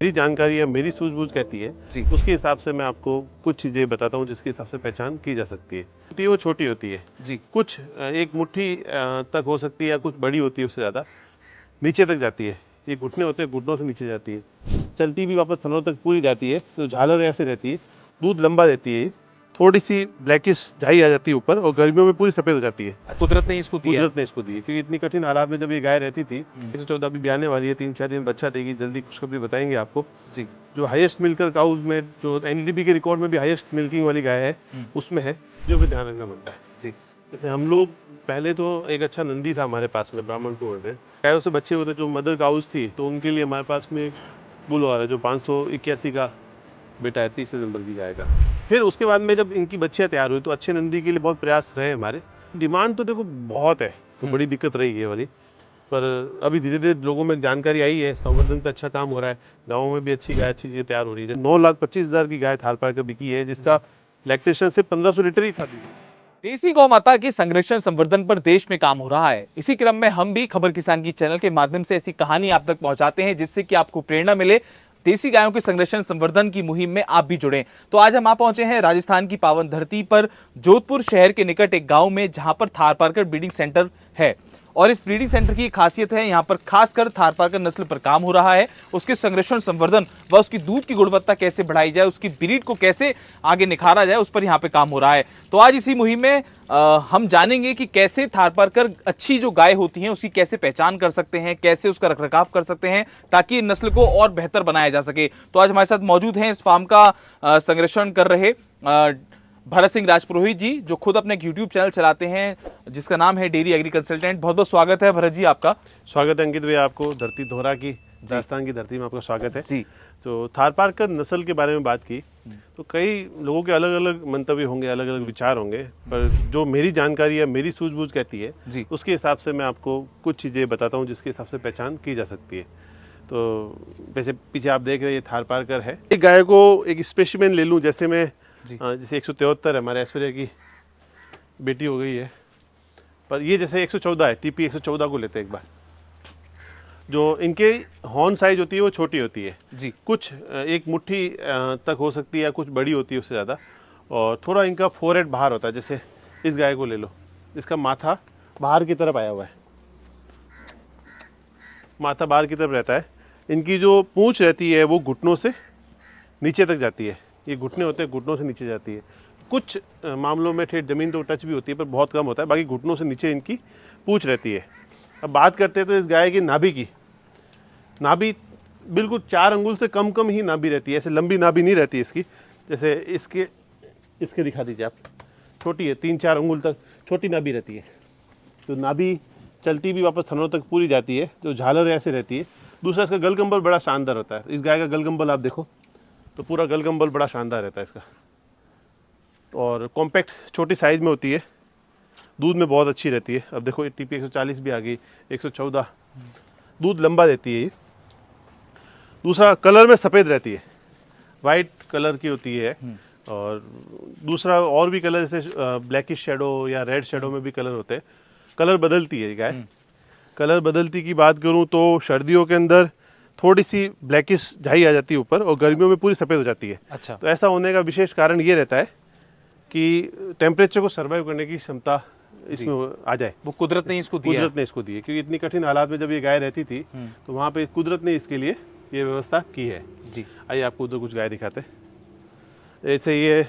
मेरी जानकारी है, मेरी सूझबूझ कहती है जी। उसके हिसाब से मैं आपको कुछ चीज़ें बताता हूँ जिसके हिसाब से पहचान की जा सकती है। वो छोटी होती है जी। कुछ एक मुट्ठी तक हो सकती है या कुछ बड़ी होती है, उससे ज़्यादा नीचे तक जाती है। ये घुटने होते हैं, घुटनों से नीचे जाती है, चलती भी वापस थनों तक पूरी जाती है। तो झालर ऐसे रहती है, दूध लंबा रहती है, थोड़ी सी ब्लैकिश झाई आ जाती है ऊपर और गर्मियों में पूरी सफ़ेद हो जाती है। कुदरत ने इसको दिया है। कुदरत ने इसको दी है, क्योंकि इतनी कठिन हालात में जब ये गाय रहती थी। 114 अभी ब्याने वाली है, 3-4 दिन बच्चा देगी, जल्दी खुशखबरी बताएंगे आपको। जी। जो हाईएस्ट मिल्कर काउज में, जो एनडीबी के रिकॉर्ड में भी हाईएस्ट मिल्किंग वाली गाय है, उसमें है, जो भी ध्यान रखना पड़ता है। जी। जैसे हम लोग पहले तो एक अच्छा नंदी था हमारे पास में, ब्राह्मण को बोलते हैं, गायों से बच्चे होते जो मदर काउज थी, तो उनके लिए हमारे पास में एक बुल आ रहा है जो 581 का बेटा है, तीसरे नंबर की गाय का। फिर उसके बाद में जब इनकी बच्चियां तैयार हुई तो अच्छे नंदी के लिए बहुत प्रयास रहे हमारे। डिमांड तो देखो बहुत है, तो बड़ी दिक्कत रही है वाली, पर अभी धीरे धीरे लोगों में जानकारी आई है, संवर्धन पे अच्छा काम हो रहा है, गाँव में भी अच्छी गाय, अच्छी चीज़ें तैयार हो रही है। 9,25,000 की गाय थारपारकर बिकी है, जिसका लैक्टेशन से 1500 लीटर ही खाती है। देसी गौ माता के संरक्षण संवर्धन पर देश में काम हो रहा है। इसी क्रम में हम भी खबर किसान की चैनल के माध्यम से ऐसी कहानी आप तक पहुंचाते हैं जिससे कि आपको प्रेरणा मिले, देसी गायों के संरक्षण संवर्धन की मुहिम में आप भी जुड़ें। तो आज हम आ पहुंचे हैं राजस्थान की पावन धरती पर, जोधपुर शहर के निकट एक गांव में, जहां पर थारपारकर ब्रीडिंग सेंटर है। और इस ब्रीडिंग सेंटर की खासियत है, यहाँ पर खासकर थारपारकर नस्ल पर काम हो रहा है। उसके संरक्षण संवर्धन व उसकी दूध की गुणवत्ता कैसे बढ़ाई जाए, उसकी ब्रीड को कैसे आगे निखारा जाए, उस पर यहाँ पे काम हो रहा है। तो आज इसी मुहिम में हम जानेंगे कि कैसे थारपारकर अच्छी जो गाय होती हैं उसकी कैसे पहचान कर सकते हैं, कैसे उसका रखरखाव कर सकते हैं, ताकि नस्ल को और बेहतर बनाया जा सके। तो आज हमारे साथ मौजूद हैं इस फार्म का संरक्षण कर रहे भरत सिंह राजपुरोहित जी, जो खुद अपने एक यूट्यूब चैनल चलाते हैं जिसका नाम है डेयरी एग्री कंसल्टेंट। बहुत बहुत स्वागत है भरत जी आपका। स्वागत है अंकित भैया, आपको धरती दोहरा की, राजस्थान की धरती में आपका स्वागत है जी। तो थारपारकर नस्ल के बारे में बात की तो कई लोगों के अलग अलग मंतव्य होंगे, अलग अलग विचार होंगे, पर जो मेरी जानकारी है, मेरी सूझबूझ कहती है जी। उसके हिसाब से मैं आपको कुछ चीज़ें बताता हूँ जिसके हिसाब से पहचान की जा सकती है। तो वैसे पीछे आप देख रहे हैं, ये थारपारकर है। एक गाय को एक स्पेसिमेन ले लूँ, जैसे मैं जैसे 173 है, हमारे ऐश्वर्या की बेटी हो गई है, पर ये जैसे 114 है, टीपी 114 को लेते हैं एक बार। जो इनके हॉर्न साइज होती है वो छोटी होती है जी। कुछ एक मुट्ठी तक हो सकती है या कुछ बड़ी होती है उससे ज़्यादा, और थोड़ा इनका फोरहेड बाहर होता है। जैसे इस गाय को ले लो, इसका माथा बाहर की तरफ आया हुआ है, माथा बाहर की तरफ रहता है। इनकी जो पूंछ रहती है वो घुटनों से नीचे तक जाती है, ये घुटने होते हैं, घुटनों से नीचे जाती है। कुछ मामलों में ठेठ जमीन तो टच भी होती है, पर बहुत कम होता है, बाकी घुटनों से नीचे इनकी पूंछ रहती है। अब बात करते हैं तो इस गाय की नाभि की, नाभि बिल्कुल 4 अंगुल से कम कम ही नाभि रहती है, ऐसे लंबी नाभि नहीं रहती इसकी। जैसे इसके दिखा दीजिए आप, छोटी है, 3-4 अंगुल तक छोटी नाभि रहती है। तो नाभि चलती भी वापस थनों तक पूरी जाती है, जो झालर ऐसे रहती है। दूसरा, इसका गलगंबल बड़ा शानदार होता है। इस गाय का गलगंबल आप देखो तो पूरा गलगंबल बड़ा शानदार रहता है इसका, और कॉम्पैक्ट छोटी साइज में होती है, दूध में बहुत अच्छी रहती है। अब देखो टीपी 140 भी आ गई, 114, दूध लंबा देती है ये। दूसरा, कलर में सफ़ेद रहती है, वाइट कलर की होती है। और दूसरा और भी कलर, जैसे ब्लैकिश शेडो या रेड शेडो में भी कलर होते हैं, कलर बदलती है गाय। कलर बदलती की बात करूं तो सर्दियों के अंदर थोड़ी सी ब्लैकिश झाई आ जाती है ऊपर, और गर्मियों में पूरी सफ़ेद हो जाती है। अच्छा। तो ऐसा होने का विशेष कारण ये रहता है कि टेम्परेचर को सर्वाइव करने की क्षमता इसमें आ जाए, वो कुदरत ने इसको दिया है। कुदरत ने इसको दी है। क्योंकि इतनी कठिन हालात में जब ये गाय रहती थी तो वहाँ पे कुदरत ने इसके लिए ये व्यवस्था की है। जी। आइए आपको उधर कुछ गाय दिखाते हैं। ऐसे ये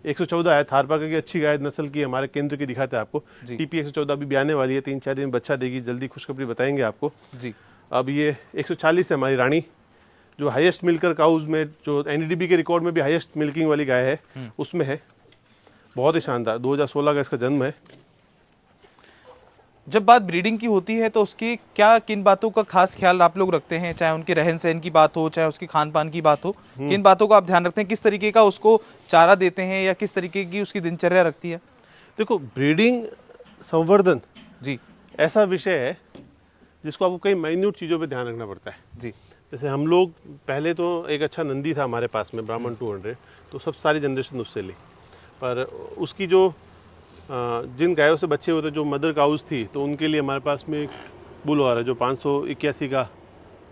114 है, थारपारकर की अच्छी गाय नस्ल की, हमारे केंद्र की दिखाते हैं आपको। टीपी 114 अभी ब्याने वाली है, 3-4 दिन बच्चा देगी, जल्दी खुशखबरी बताएंगे आपको। जी। अब ये 140 है हमारी रानी, जो हाईएस्ट मिल्कर काउज में, जो एनडीबी के रिकॉर्ड में भी हाईएस्ट मिल्किंग वाली गाय है, उसमें है। बहुत ही शानदार, 2016 का इसका जन्म है। जब बात ब्रीडिंग की होती है तो उसकी क्या, किन बातों का खास ख्याल आप लोग रखते हैं? चाहे उनके रहन सहन की बात हो, चाहे उसके खान पान की बात हो, किन बातों का आप ध्यान रखते हैं? किस तरीके का उसको चारा देते हैं या किस तरीके की उसकी दिनचर्या रखती है? देखो, ब्रीडिंग संवर्धन जी। ऐसा विषय है जिसको आपको कई माइन्यूट चीज़ों पे ध्यान रखना पड़ता है। जी। जैसे हम लोग पहले तो एक अच्छा नंदी था हमारे पास में, ब्राह्मण 200, तो सब सारी जनरेशन उससे ली। पर उसकी जो जिन गायों से बच्चे होते, जो मदर काउज थी, तो उनके लिए हमारे पास में एक बुल आ रहा है जो 581 का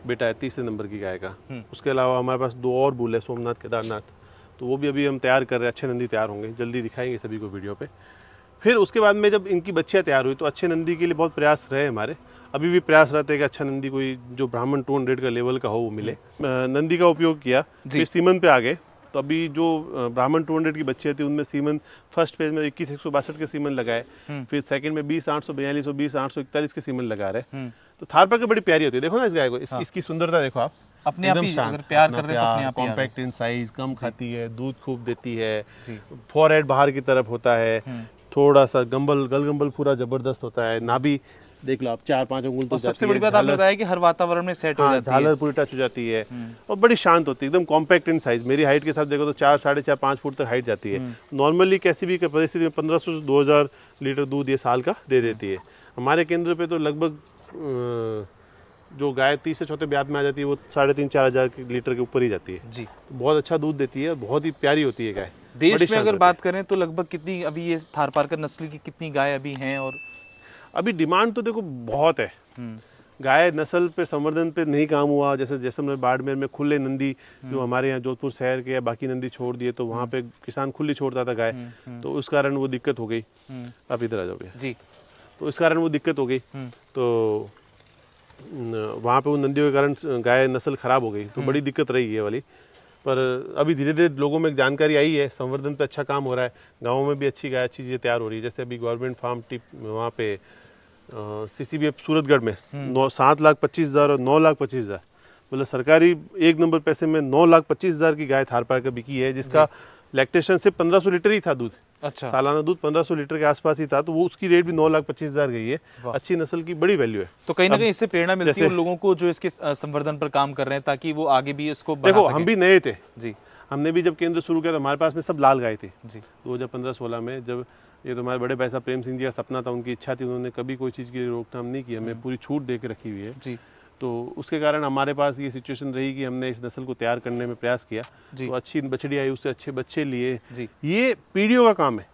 बेटा है, तीसरे नंबर की गाय का। उसके अलावा हमारे पास 2 और बुल है, सोमनाथ केदारनाथ, तो वो भी अभी हम तैयार कर रहे हैं। अच्छे नंदी तैयार होंगे, जल्दी दिखाएंगे सभी को वीडियो पे। फिर उसके बाद में जब इनकी बच्चियाँ तैयार हुई तो अच्छे नंदी के लिए बहुत प्रयास रहे हमारे, अभी भी प्रयास रहते हैं कि अच्छा नंदी कोई जो ब्राह्मण 200 का लेवल का हो वो मिले। नंदी का उपयोग किया, फिर सीमन पे आ गए। तो अभी जो ब्राह्मण 200 की बच्चियाँ थी उनमें सीमन फर्स्ट पेज में 21,162 के सीमन लगाए, फिर सेकंड में 20,842 और 20,841 के सीमन लगा रहे। तो थारपारकर बड़ी प्यारी होती है, देखो ना इस गाय को, इसकी सुंदरता देखो आप, अपने आप ही अगर प्यार कर रहे हैं तो अपने आप ही कॉम्पैक्ट इन साइज, कम खाती है, दूध खूब देती है, फॉरहेड बाहर की तरफ होता है, थोड़ा सा गलगंबल पूरा जबरदस्त होता है, नाभि देख लो आप 4-5 अंगुल तक जाती है। सबसे बड़ी बात आपने बताया कि हर वातावरण में सेट हो जाती है, झालर पूरी टच हो जाती है और बड़ी शांत होती है, एकदम कॉम्पैक्ट इन साइज। मेरी हाइट के साथ देखो तो 4, 4.5, 5 फुट तक हाइट जाती है। नॉर्मली कैसी भी परिस्थिति में 1500 से 2000 लीटर दूध ये साल का दे देती है। हमारे केंद्र पे तो लगभग जो गाय 30 से चौथे ब्यात में आ जाती है वो 3,500-4,000 लीटर के ऊपर ही जाती है जी। बहुत अच्छा दूध देती है, बहुत ही प्यारी होती है गाय। देश में अगर बात करें तो लगभग कितनी अभी ये थारपारकर नस्ल की कितनी गाय अभी हैं? और अभी डिमांड तो देखो बहुत है। गाय नस्ल पे संवर्धन पे नहीं काम हुआ, जैसे जैसलमेर बाड़मेर में खुले नंदी जो हमारे यहाँ जोधपुर शहर के या बाकी नंदी छोड़ दिए तो वहाँ पे किसान खुली छोड़ता था गाय, तो उस कारण वो दिक्कत हो गई। आप इधर आ जाओगे जी। तो इस कारण वो दिक्कत हो गई, तो वहाँ पे वो नंदियों के कारण गाय नस्ल खराब हो गई, तो बड़ी दिक्कत रही है वाली। पर अभी धीरे धीरे लोगों में जानकारी आई है, संवर्धन पे अच्छा काम हो रहा है, गाँवों में भी अच्छी गाय अच्छी चीज़ें तैयार हो रही है। जैसे अभी गवर्नमेंट फार्म टिप वहाँ पे CCBF सूरतगढ़ में 7,25,000 और 9,25,000, मतलब सरकारी 1 नंबर पैसे में 9,25,000 की गाय थारपारकर बिकी है, जिसका लैक्टेशन से 1500 लीटर ही था दूध। अच्छा, सालाना दूध 1500 लीटर के आसपास ही था, तो वो उसकी रेट भी 9,25,000 गई है। अच्छी नस्ल की बड़ी वैल्यू है। तो कहीं ना कहीं इससे प्रेरणा मिलती है उन लोगों को जो इसके संवर्धन पर काम कर रहे हैं, ताकि वो आगे भी इसको बना देखो सकें। हम भी नए थे जी, हमने भी जब केंद्र शुरू किया तो हमारे पास में सब लाल गाय थी जी। 2015-16 में जब ये तो हमारे बड़े भाई साहब प्रेम सिंह जी का सपना था, उनकी इच्छा थी, उन्होंने कभी कोई चीज़ की रोकथाम नहीं की, हमें पूरी छूट दे के रखी हुई है जी। तो उसके कारण हमारे पास ये सिचुएशन रही कि हमने इस नस्ल को तैयार करने में प्रयास किया, तो अच्छी बछड़ी आई, उससे अच्छे बच्चे लिए। ये पीढ़ियों का काम है,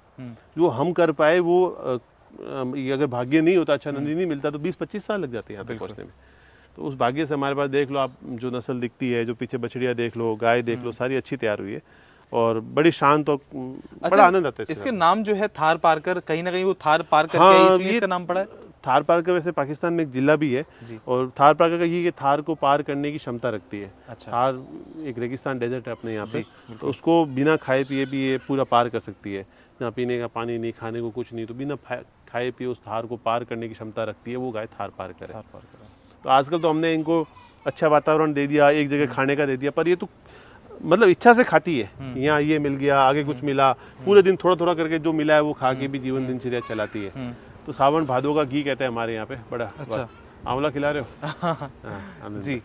जो हम कर पाए वो अगर भाग्य नहीं होता, अच्छा नंदी नहीं मिलता तो 20-25 साल लग जाते हैं यहाँ पे पहुँचने में। तो उस भाग्य से हमारे पास देख लो आप, जो नस्ल दिखती है, जो पीछे बछड़ियाँ देख लो, गाय देख लो, सारी अच्छी तैयार हुई है और बड़ी शांत और बड़ा आनंद आता है। इसके नाम जो है थारपारकर, कहीं ना कहीं वो थारपारकर हाँ, इसलिए इसका नाम पड़ा है। थारपारकर वैसे पाकिस्तान में एक जिला भी है और थारपारकर का ये थार को पार करने की क्षमता रखती है। अच्छा। थार एक रेगिस्तान डेजर्ट है अपने यहाँ पे, तो उसको बिना खाए पिए भी ये पूरा पार कर सकती है। जहाँ पीने का पानी नहीं, खाने को कुछ नहीं, तो बिना खाए पिए उस थार को पार करने की क्षमता रखती है, वो गाय थारपारकर है। तो आजकल तो हमने इनको अच्छा वातावरण दे दिया, एक जगह खाने का दे दिया, पर ये तो मतलब इच्छा से खाती है। यहाँ ये मिल गया, आगे कुछ मिला, पूरे दिन थोड़ा थोड़ा करके जो मिला है वो खा के भी जीवन दिनचर्या चलाती है। तो सावन भादो का घी कहते हैं हमारे यहाँ पे, बड़ा अच्छा आंवला खिला रहे हो जी।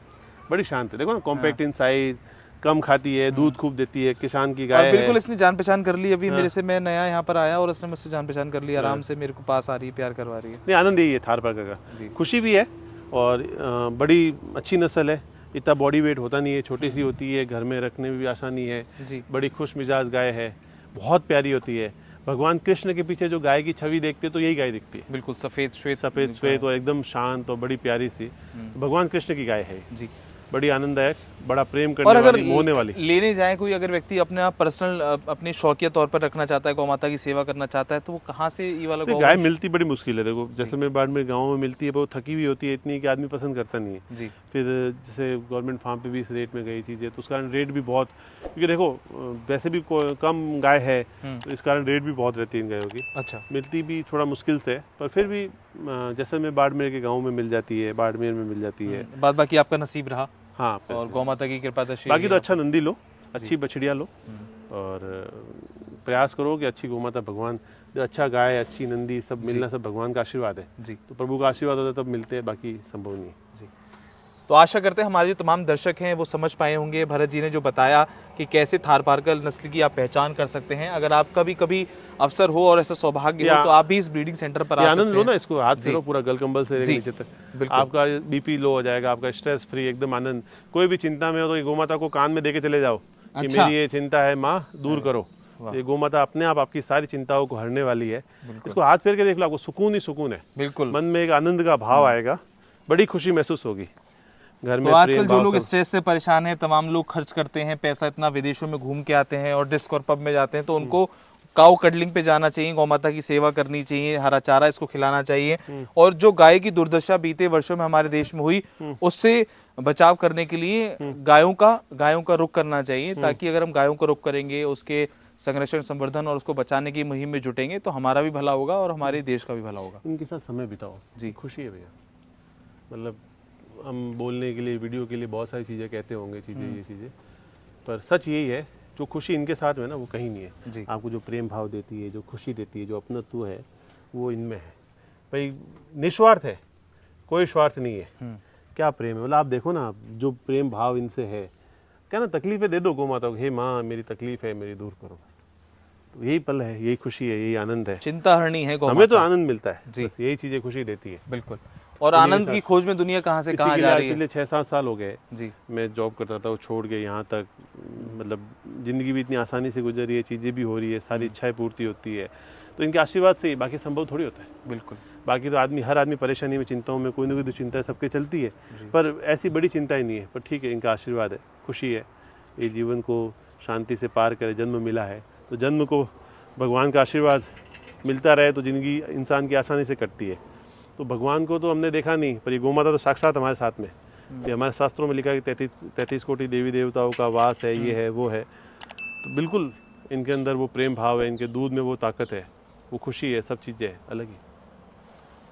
बड़ी शांत है, देखो ना, कॉम्पैक्ट इन साइज, कम खाती है, दूध खूब देती है, किसान की गाय है। बिल्कुल इसने जान पहचान कर ली। अभी मेरे से, मैं नया यहाँ पर आया और उसने मुझसे जान पहचान कर ली, आराम से मेरे को पास आ रही है, प्यार करवा रही है। नहीं, आनंद यही है थारपारकर का, खुशी भी है और बड़ी अच्छी नस्ल है। इतना बॉडी वेट होता नहीं है, छोटी सी होती है, घर में रखने में भी आसानी है जी। बड़ी खुश मिजाज गाय है, बहुत प्यारी होती है। भगवान कृष्ण के पीछे जो गाय की छवि देखते हैं तो यही गाय दिखती है, बिल्कुल सफेद श्वेत और एकदम शांत और बड़ी प्यारी सी भगवान कृष्ण की गाय है जी। बड़ी आनंददायक, बड़ा प्रेम करने वाली, मोहने वाली। लेने जाए कोई अगर व्यक्ति अपने आप पर्सनल अपने शौकिया तौर पर रखना चाहता है, गौ माता की सेवा करना चाहता है, तो वो कहाँ से ये वाला गाय मिलती बड़ी मुश्किल है। देखो जैसलमेर बाड़ में गाँव में मिलती है, वो थकी हुई होती है इतनी कि आदमी पसंद करता नहीं है जी। फिर जैसे गवर्नमेंट फार्म पे भी इस रेट में गई चीज़ें, तो उस कारण रेट भी बहुत, क्योंकि देखो वैसे भी कम गाय है तो इस कारण रेट भी बहुत रहती है इन गायों की। अच्छा, मिलती भी थोड़ा मुश्किल से, पर फिर भी जैसलमेर बाड़मेर के गाँव में मिल जाती है, बाड़मेर में मिल जाती है। बाद बाकी आपका नसीब रहा। हाँ, और गौ माता की कृपा दृष्टि, बाकी तो अच्छा नंदी लो, अच्छी बछड़िया लो और प्रयास करो कि अच्छी गौ माता, भगवान, अच्छा गाय, अच्छी नंदी, सब मिलना सब भगवान का आशीर्वाद है जी। तो प्रभु का आशीर्वाद होता है तब मिलते हैं, बाकी संभव नहीं है जी। तो आशा करते हैं हमारे जो तमाम दर्शक हैं वो समझ पाए होंगे भरत जी ने जो बताया कि कैसे थारपारकर नस्ल की आप पहचान कर सकते हैं। अगर आपका भी कभी अवसर हो और ऐसा सौभाग्य हो तो आप भी इस ब्रीडिंग सेंटर पर आ सकते हैं। आनंद लो ना, इसको हाथ करो पूरा गलकंबल से नीचे तक, आपका बीपी लो हो जाएगा, आपका स्ट्रेस फ्री एकदम आनंद। कोई भी चिंता में हो तो गौ माता को कान में देके चले जाओ कि मेरी ये चिंता है माँ, दूर करो। ये गौ माता अपने आप आपकी सारी चिंताओं को हरने वाली है। इसको हाथ फेर के देख लो, आपको सुकून ही सुकून है, बिल्कुल मन में एक आनंद का भाव आएगा, बड़ी खुशी महसूस होगी। घर में तो आजकल प्रेम जो भाव लोग सब- स्ट्रेस से परेशान हैं, तमाम लोग खर्च करते हैं पैसा इतना, विदेशों में घूम के आते हैं और डिस्क और पब में जाते हैं, तो उनको काऊ कडलिंग पे जाना चाहिए, गौ माता की सेवा करनी चाहिए, हरा चारा इसको खिलाना चाहिए, और जो गाय की दुर्दशा बीते वर्षों में हमारे देश में हुई उससे बचाव करने के लिए गायों का रुख करना चाहिए, ताकि अगर हम गायों का रुख करेंगे, उसके संरक्षण संवर्धन और उसको बचाने की मुहिम में जुटेंगे, तो हमारा भी भला होगा और हमारे देश का भी भला होगा। उनके साथ समय बिताओ जी। खुशी है भैया। मतलब हम बोलने के लिए वीडियो के लिए बहुत सारी चीज़ें कहते होंगे, चीज़ें ये चीज़ें, पर सच यही है, जो खुशी इनके साथ में ना वो कहीं नहीं है। जी। आपको जो प्रेम भाव देती है, जो खुशी देती है, जो अपनत्व है, वो इनमें है भाई। निस्वार्थ है, कोई स्वार्थ नहीं है। क्या प्रेम है, मतलब आप देखो ना, जो प्रेम भाव इनसे है, क्या ना तकलीफें दे दो गौ माता को, हे माँ मेरी तकलीफ है, मेरी दूर करो बस। तो यही पल है, यही खुशी है, यही आनंद है। चिंता हरणी है गौ हमें तो माता। आनंद मिलता है जी। बस, यही चीज़ें खुशी देती है। बिल्कुल। और इन्हीं के आनंद की साथ- खोज में दुनिया कहाँ से इसी कहाँ के जा लिए आज रही है। पिछले 6-7 साल हो गए जी। मैं जॉब करता था, वो छोड़ के यहाँ तक, मतलब ज़िंदगी भी इतनी आसानी से गुजर रही है, चीज़ें भी हो रही है, सारी इच्छाएं पूर्ति होती है, तो इनके आशीर्वाद से ही, बाकी संभव थोड़ी होता है। बिल्कुल। बाकी तो हर आदमी परेशानी में, चिंताओं में, कोई ना कोई तो चिंता सबके चलती है, पर ऐसी बड़ी चिंताएं नहीं है। पर ठीक है, इनका आशीर्वाद है, खुशी है, ये जीवन को शांति से पार करे, जन्म मिला है, तो जन्म को भगवान का आशीर्वाद मिलता रहे तो ज़िंदगी इंसान की आसानी से कटती है। तो भगवान को तो हमने देखा नहीं, पर ये गौ माता तो साक्षात हमारे साथ में। ये हमारे शास्त्रों में लिखा है कि 33 कोटि देवी देवताओं का वास है, ये है वो है, तो बिल्कुल इनके अंदर वो प्रेम भाव है, इनके दूध में वो ताकत है, वो खुशी है, सब चीज़ें हैं अलग ही।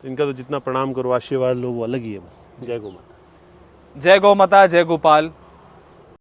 तो इनका तो जितना प्रणाम करो, आशीर्वाद लो, वो अलग ही है बस। जय गौ माता। जय गौ माता, जय गोपाल।